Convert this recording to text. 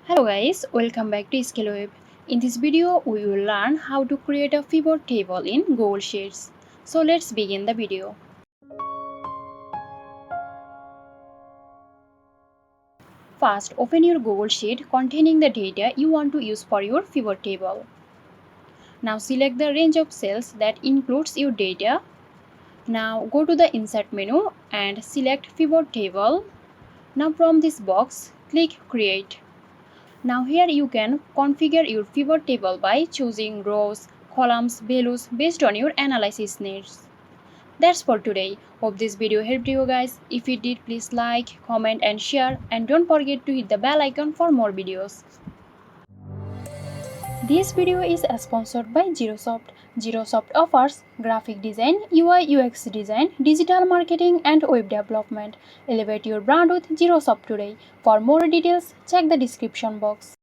Hello guys, welcome back to Scaleweb. In this video, we will learn how to create a pivot table in Google Sheets. So let's begin the video. First, open your Google Sheet containing the data you want to use for your pivot table. Now select the range of cells that includes your data. Now go to the Insert menu and select Pivot Table. Now from this box, click Create. Now here you can configure your pivot table by choosing rows, columns, values based on your analysis needs. That's for today. Hope this video helped you guys. If it did, please like, comment and share, and don't forget to hit the bell icon for more videos. This video is sponsored by Zerosoft. Zerosoft offers graphic design, UI UX design, digital marketing and web development. Elevate your brand with Zerosoft today. For more details, check the description box.